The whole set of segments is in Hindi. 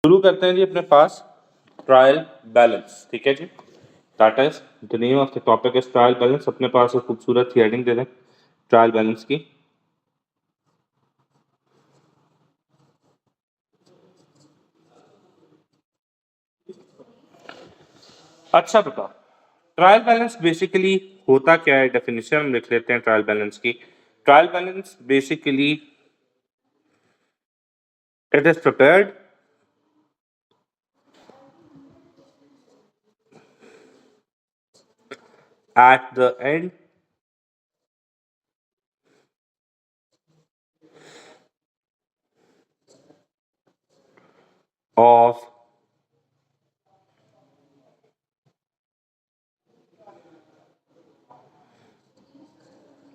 शुरू करते हैं जी अपने पास ट्रायल बैलेंस। ठीक है जी, that is the name of the topic is trial balance. अपने पास एक खूबसूरत सी हेडिंग दे दें ट्रायल बैलेंस की। अच्छा बेटा, ट्रायल बैलेंस बेसिकली होता क्या है, डेफिनेशन हम लिख लेते हैं ट्रायल बैलेंस की। Trial balance basically it is prepared at the end of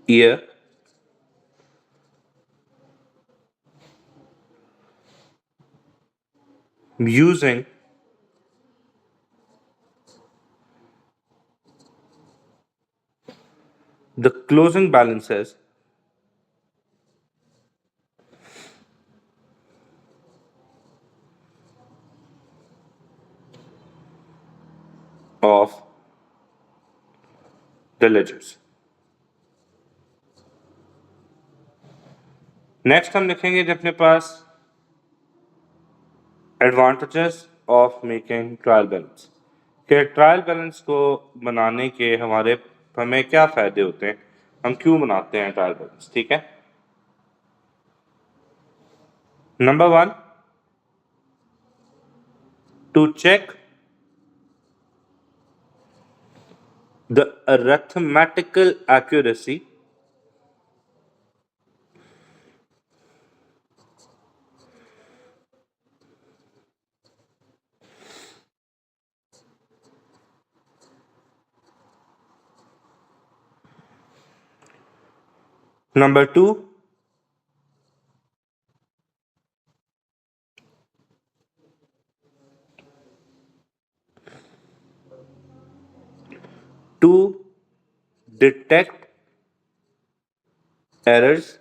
year using the closing balances of the ledgers। Next हम लिखेंगे कि अपने पास advantages of making trial balance, कि ट्रायल बैलेंस को बनाने के हमें क्या फायदे होते हैं, हम क्यों बनाते हैं ट्रायल बैलेंस। ठीक है, number 1, to check the arithmetical accuracy number 2, to detect errors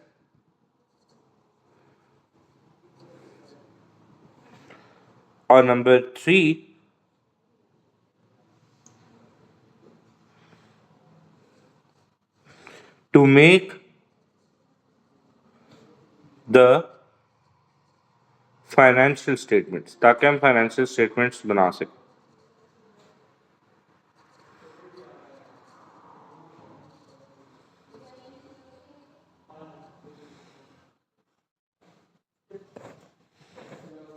और number 3, to make the financial statements, ताकि हम फाइनेंशियल स्टेटमेंट्स बना सकें।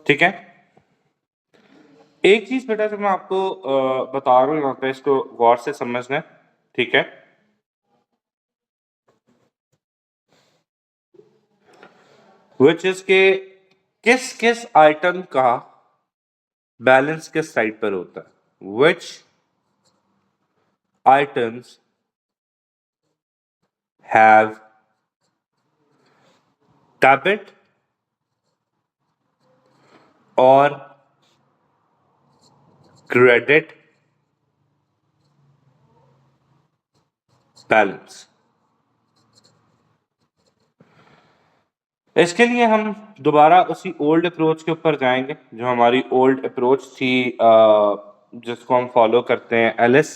ठीक है, एक चीज बेटा जो मैं आपको बता रहा हूँ यहाँ पे, इसको गौर से समझना है। ठीक है, विच इज के किस किस आइटम का बैलेंस किस साइड पर होता है, विच आइटम्स हैव डेबिट और क्रेडिट बैलेंस। इसके लिए हम दोबारा उसी ओल्ड अप्रोच के ऊपर जाएंगे जो हमारी ओल्ड अप्रोच थी, जिसको हम फॉलो करते हैं, ALICE,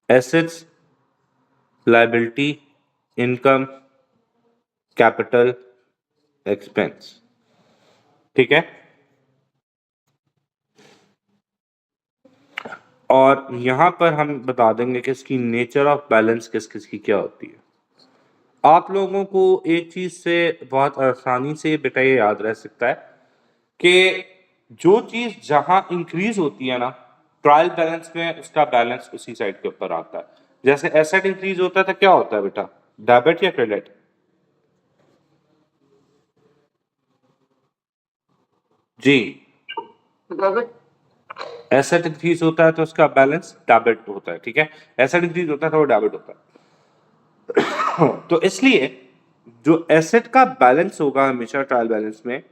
assets, liability, income, capital, expense. ठीक है, और यहां पर हम बता देंगे कि इसकी नेचर ऑफ बैलेंस किस किस की क्या होती है। आप लोगों को एक चीज से बहुत आसानी से बेटा ये याद रह सकता है कि जो चीज जहां इंक्रीज होती है ना ट्रायल बैलेंस में, उसका बैलेंस उसी साइड के ऊपर आता है। जैसे एसेट इंक्रीज होता है तो क्या होता है बेटा, डेबिट या क्रेडिट? जी, एसेट इंक्रीज होता है तो उसका बैलेंस डेबिट होता है। ठीक है, एसेट इंक्रीज होता है तो वो डेबिट होता है। तो इसलिए जो एसेट का बैलेंस होगा हमेशा ट्रायल बैलेंस में,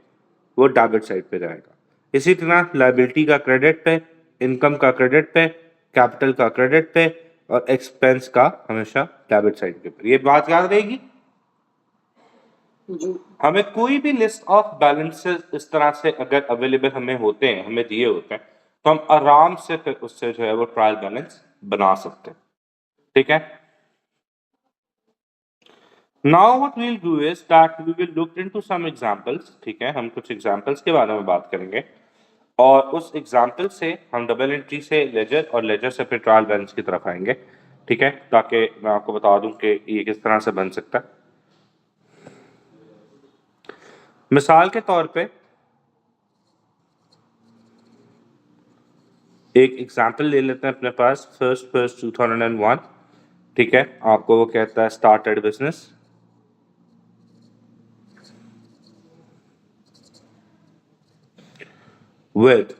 वो डेबिट साइड पे जाएगा। इसी तरह लायबिलिटी का क्रेडिट पे, इनकम का क्रेडिट पे, कैपिटल का क्रेडिट पे और एक्सपेंस का हमेशा डेबिट साइड के ऊपर। ये बात याद रहेगी। हमें कोई भी लिस्ट ऑफ बैलेंसेस इस तरह से अगर अवेलेबल हमें होते हैं, हमें दिए होते हैं, तो हम आराम से फिर उससे जो है वो ट्रायल बैलेंस बना सकते हैं। ठीक है। Now what we will do is that we will look into some examples. ठीक है, हम कुछ एग्जांपल्स के बारे में बात करेंगे और उस एग्जाम्पल से हम डबल एंट्री से लेजर और लेजर से फिर ट्रायल बैलेंस की तरफ आएंगे। ठीक है, ताकि मैं आपको बता दूं कि ये किस तरह से बन सकता है। मिसाल के तौर पे एक एग्जाम्पल ले लेते हैं अपने पास, फर्स्ट फर्स्ट 2001। ठीक है, आपको वो कहता है स्टार्टेड बिजनेस विद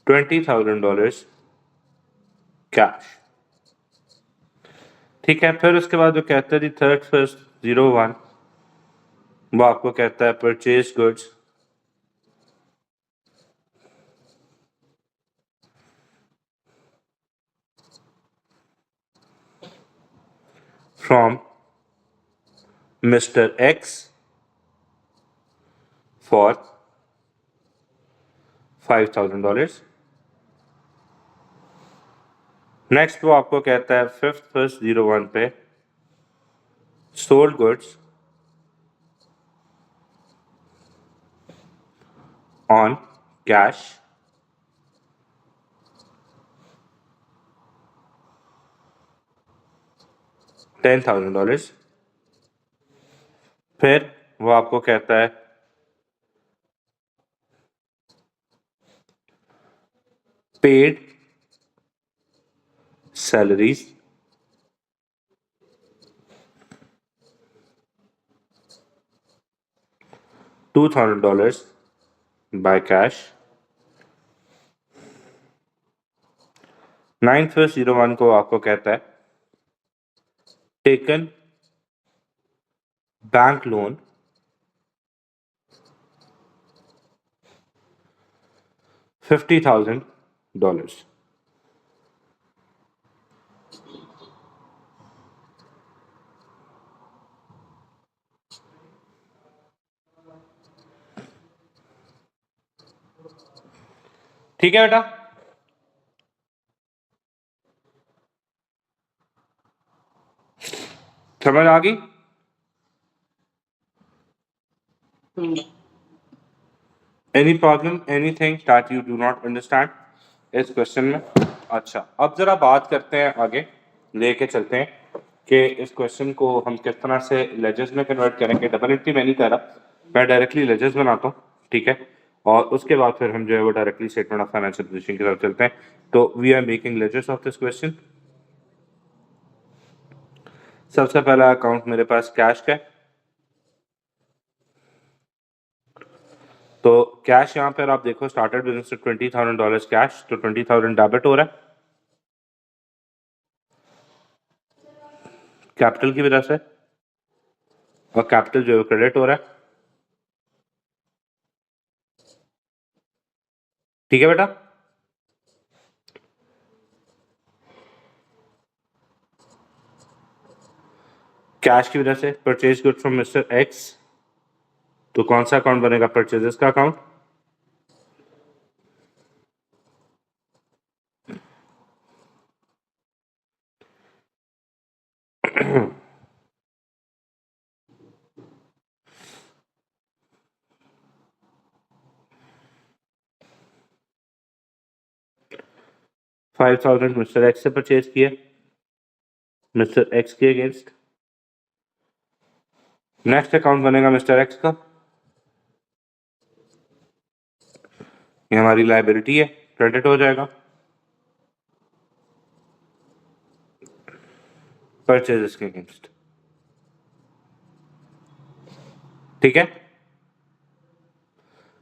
$20,000 कैश। ठीक है, फिर उसके बाद वो कहता है थर्ड फर्स्ट 01, वो आपको कहता है purchase goods from mister x for $5,000। Next वो आपको कहता है फिफ्थ फर्स्ट 01 पे सोल्ड गुड्स ऑन कैश $10,000। फिर वो आपको कहता है paid salaries $2,000 by cash. Ninth first 01 को आपको कहता है टेकन बैंक लोन $50,000। ठीक है बेटा, समझ आ गई? Any problem, anything that you do not understand इस क्वेश्चन में? अच्छा, अब जरा बात करते हैं, आगे लेके चलते हैं कि इस क्वेश्चन को हम किस तरह से लेजर्स में कन्वर्ट करेंगे। डबल एंट्री मैं नहीं कर रहा, मैं डायरेक्टली लेजर्स बनाता हूँ। ठीक है, और उसके बाद फिर हम जो है वो directly statement of financial position की तरफ चलते हैं। तो we are making ledgers of this question. सबसे पहला अकाउंट मेरे पास कैश का है, तो कैश यहाँ पर आप देखो स्टार्टेड बिजनेस से $20,000 कैश, तो 20,000 डेबिट हो रहा है कैपिटल की वजह से, और कैपिटल जो है क्रेडिट हो रहा है। ठीक है बेटा, कैश की वजह से purchase good from mister x, तो कौन सा अकाउंट बनेगा? परचेजेस का अकाउंट। $5,000 मिस्टर एक्स से परचेज किया, मिस्टर एक्स के अगेंस्ट। नेक्स्ट अकाउंट बनेगा मिस्टर एक्स का, ये हमारी लाइबिलिटी है, क्रेडिट हो जाएगा परचेजेस के अगेंस्ट। ठीक है,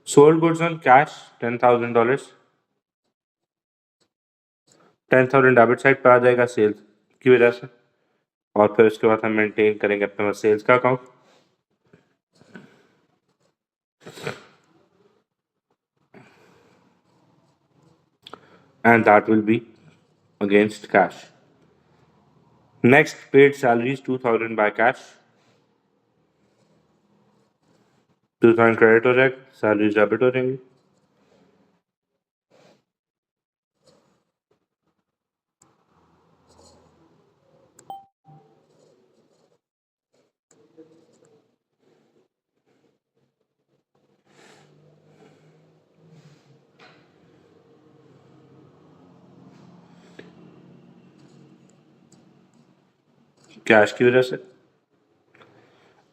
sold goods on cash $10,000, 10,000 debit side पर आ जाएगा सेल्स की वजह से, और फिर उसके बाद हम मेंटेन करेंगे अपने पास सेल्स का account, and that will be against cash. Next, paid salaries 2,000 by cash. 2000 credit हो जाएगा, सैलरी डेबिट हो जाएंगी। कैश की वजह से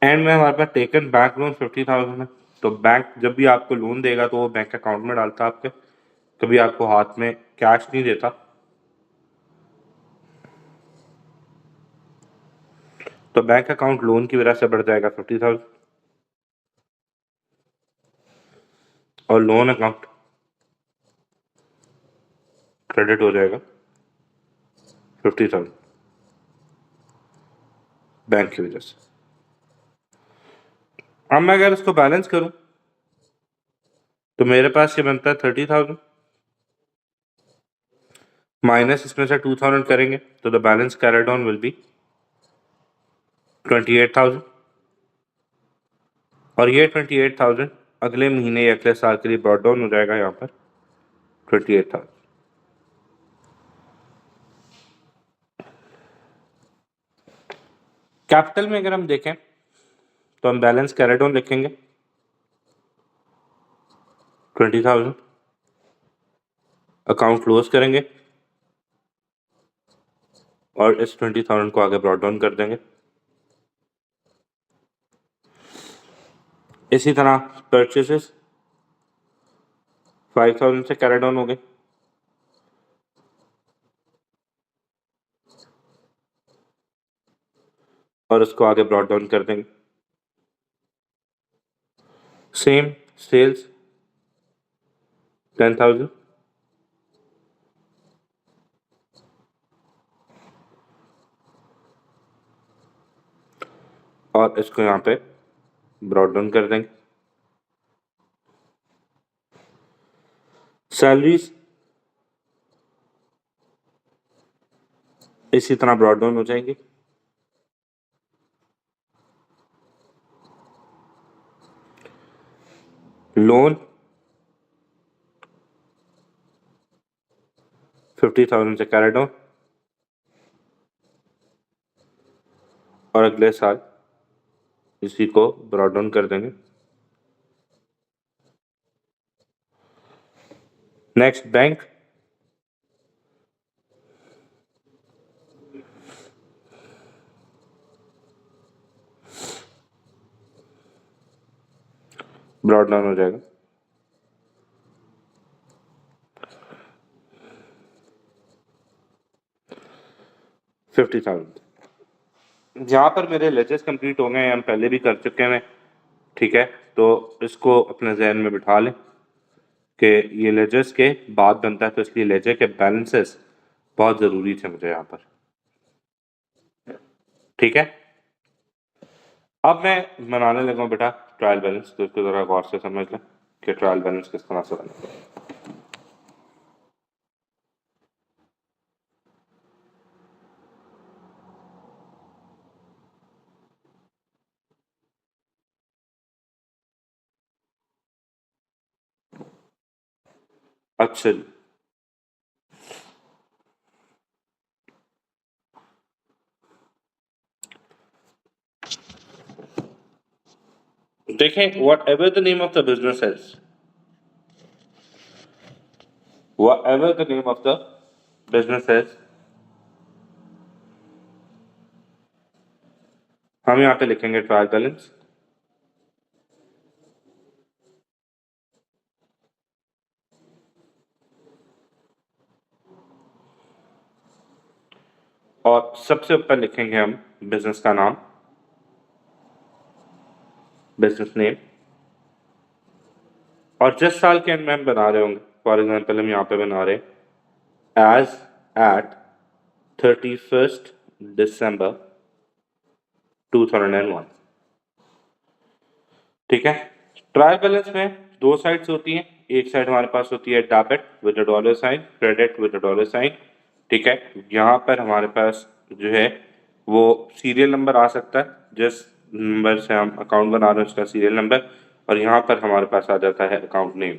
एंड में हमारे पास टेकन बैंक लोन 50,000 है। तो बैंक जब भी आपको लोन देगा तो वो बैंक अकाउंट में डालता है आपके, कभी आपको हाथ में कैश नहीं देता। तो बैंक अकाउंट लोन की वजह से बढ़ जाएगा 50,000 और लोन अकाउंट क्रेडिट हो जाएगा 50,000 बैंक की वजह से। अब मैं अगर इसको बैलेंस करूं तो मेरे पास ये बनता है 30,000 माइनस इसमें से 2,000 करेंगे तो the balance carried on will be 28,000 और ये 28,000 अगले महीने या अगले साल के लिए ब्रॉड डाउन हो जाएगा यहाँ पर 28,000। कैपिटल में अगर हम देखें तो हम बैलेंस कैरिड ऑन लिखेंगे 20,000, अकाउंट क्लोज करेंगे और इस 20,000 को आगे ब्रॉड डाउन कर देंगे। इसी तरह परचेसेस 5,000 से कैरी डाउन हो गए और उसको आगे ब्रॉड डाउन कर देंगे। सेम सेल्स 10,000 और इसको यहाँ पे ब्रॉड डाउन कर देंगे। सैलरीज इसी तरह ब्रॉड डाउन हो जाएंगी। लोन 50,000 से कैरी डाउन और अगले साल इसी को ब्रॉड डाउन कर देंगे। नेक्स्ट बैंक ब्रॉड डाउन हो जाएगा। $50,000 जहाँ पर मेरे लेजेस कंप्लीट हो गए हैं, हम पहले भी कर चुके हैं, ठीक है। तो इसको अपने जहन में बिठा लें कि ये लेजर्स के बाद बनता है, तो इसलिए लेजर के बैलेंसेस बहुत ज़रूरी थे मुझे यहाँ पर, ठीक है। अब मैं बनाने लगा हूँ बेटा ट्रायल बैलेंस, तो इसको ज़रा गौर से समझ लें कि ट्रायल बैलेंस किस तरह से बनेगा। अच्छा जी, देखें, what ever the name of the business is, whatever the name of the business is, हम यहाँ पे लिखेंगे ट्रायल बैलेंस। और सबसे ऊपर लिखेंगे हम बिजनेस का नाम, बिजनेस नेम, और जिस साल के एंड में हम बना रहे होंगे, फॉर एग्जांपल हम यहाँ पे बना रहे हैं एज एट 31st December 2001, ठीक है। ट्रायल बैलेंस में दो साइड्स होती हैं, एक साइड हमारे पास होती है debit with dollar sign, credit with dollar sign, ठीक है। यहाँ पर हमारे पास जो है वो सीरियल नंबर आ सकता है, जिस नंबर से हम अकाउंट बना रहे हैं उसका सीरियल नंबर, और यहाँ पर हमारे पास आ जाता है अकाउंट नेम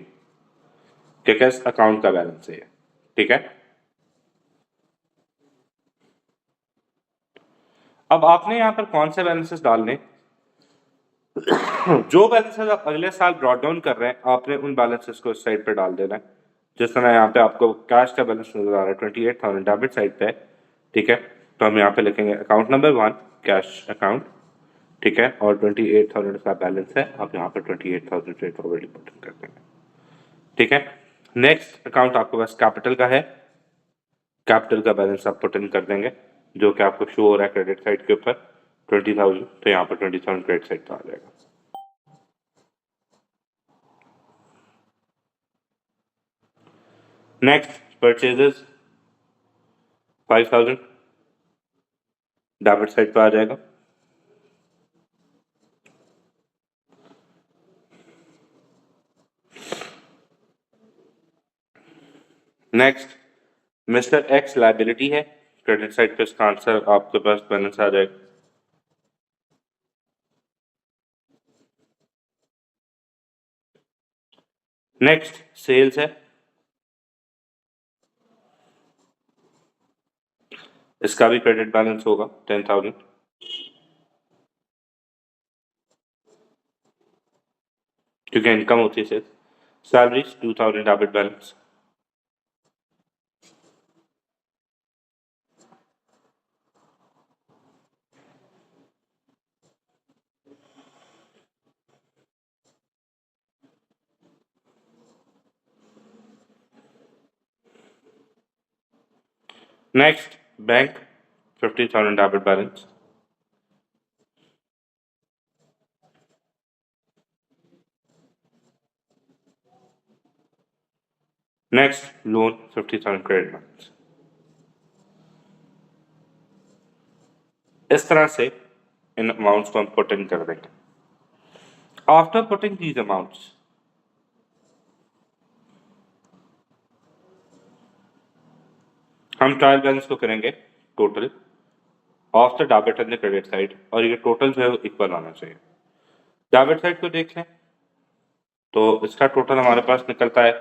कि किस अकाउंट का बैलेंस है, ठीक है। अब आपने यहाँ पर कौन से बैलेंसेस डालने, जो बैलेंसेस आप अगले साल ब्रॉड डाउन कर रहे हैं आपने उन बैलेंसेस को इस साइड पे डाल देना है। जिस तरह यहाँ पे आपको कैश का बैलेंस नजर आ रहा है 28,000 डेबिट साइड पे है, ठीक है। तो हम यहाँ पे लिखेंगे अकाउंट नंबर 1 कैश अकाउंट, ठीक है, और 28,000 का बैलेंस है, आप यहाँ पर 28,000 स्ट्रेटफॉरवर्डली पुट इन कर देंगे, ठीक है। नेक्स्ट अकाउंट आपके पास कैपिटल का है, कैपिटल का बैलेंस आप पुट इन कर देंगे जो कि आपको शो हो रहा है क्रेडिट साइड के ऊपर 20,000, तो यहाँ पर 20,000 क्रेडिट साइड पर आ जाएगा। नेक्स्ट परचेजेस 5,000 डेबिट साइड पर आ जाएगा। नेक्स्ट मिस्टर एक्स लाइबिलिटी है, क्रेडिट साइड पे इसका आंसर आपके पास बैलेंस आ जाएगा। नेक्स्ट सेल्स है, इसका भी क्रेडिट बैलेंस होगा 10,000। क्योंकि इनकम होती है sales. Salaries 2,000 debit balance. Next bank 50,000 debit balance. Next loan 50,000 credit balance. इस तरह से इन अमाउंट्स को हम पुट इन कर देंगे। आफ्टर पुटिंग दीज अमाउंट्स हम ट्रायल बैलेंस को करेंगे total of the debit and the credit side, और ये टोटल जो है वो इक्वल आना चाहिए। डेबिट साइड को देख लें तो इसका टोटल हमारे पास निकलता है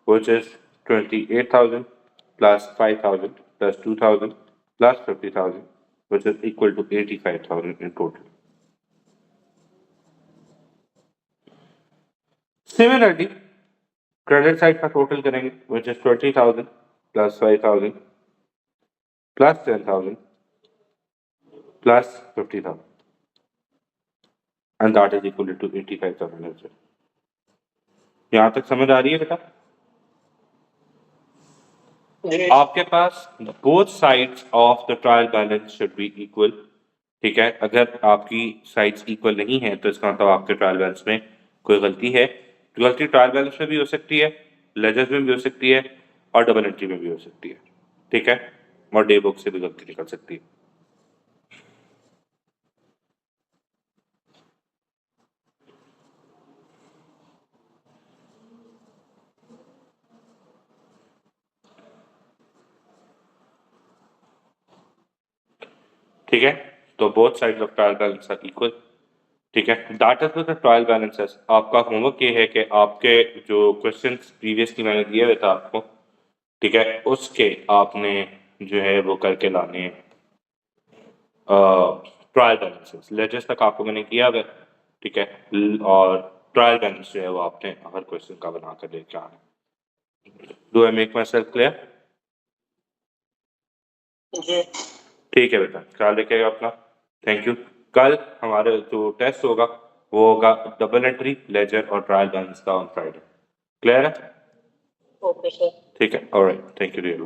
which is 28,000 plus 5,000 plus 2,000 plus 50,000 which is equal to 85,000 in total. Similarly, credit side का टोटल करेंगे which is 20,000 plus 5,000 plus 10,000 plus 50,000 and that is equal to 85,000 as well. यहाँ तक समझ आ रही है बेटा? आपके पास both sides of the trial balance should be equal, ठीक है। अगर आपकी साइड्स इक्वल नहीं है तो इसका मतलब आपके ट्रायल बैलेंस में कोई गलती है। तो गलती ट्रायल बैलेंस में भी हो सकती है, लेजर्स में भी हो सकती है और डबल एंट्री में भी हो सकती है, ठीक है, और डे बुक से भी गलती निकल सकती है। ठीक है, तो both sides of trial balance are equal, ठीक है। That is the trial balances. आपका होमवर्क ये है कि आपके जो क्वेश्चंस प्रीवियसली मैंने दिए हुए थे आपको, ठीक है, उसके आपने जो है वो करके लाने हैं ट्रायल बैलेंसेस। लेजर्स तक आपको मैंने किया हुआ, ठीक है, और ट्रायल बैलेंस जो है वो आपने हर क्वेश्चन का बना कर लेके आना। Do I make my self clear? ठीक है बेटा, ख्याल रखिएगा अपना। Thank you. कल हमारे जो टेस्ट होगा वो होगा डबल एंट्री, लेजर और ट्रायल बैलेंस का ऑन फ्राइडे। क्लियर है? Okay sir. ठीक है, ऑलराइट, थैंक यू डियर।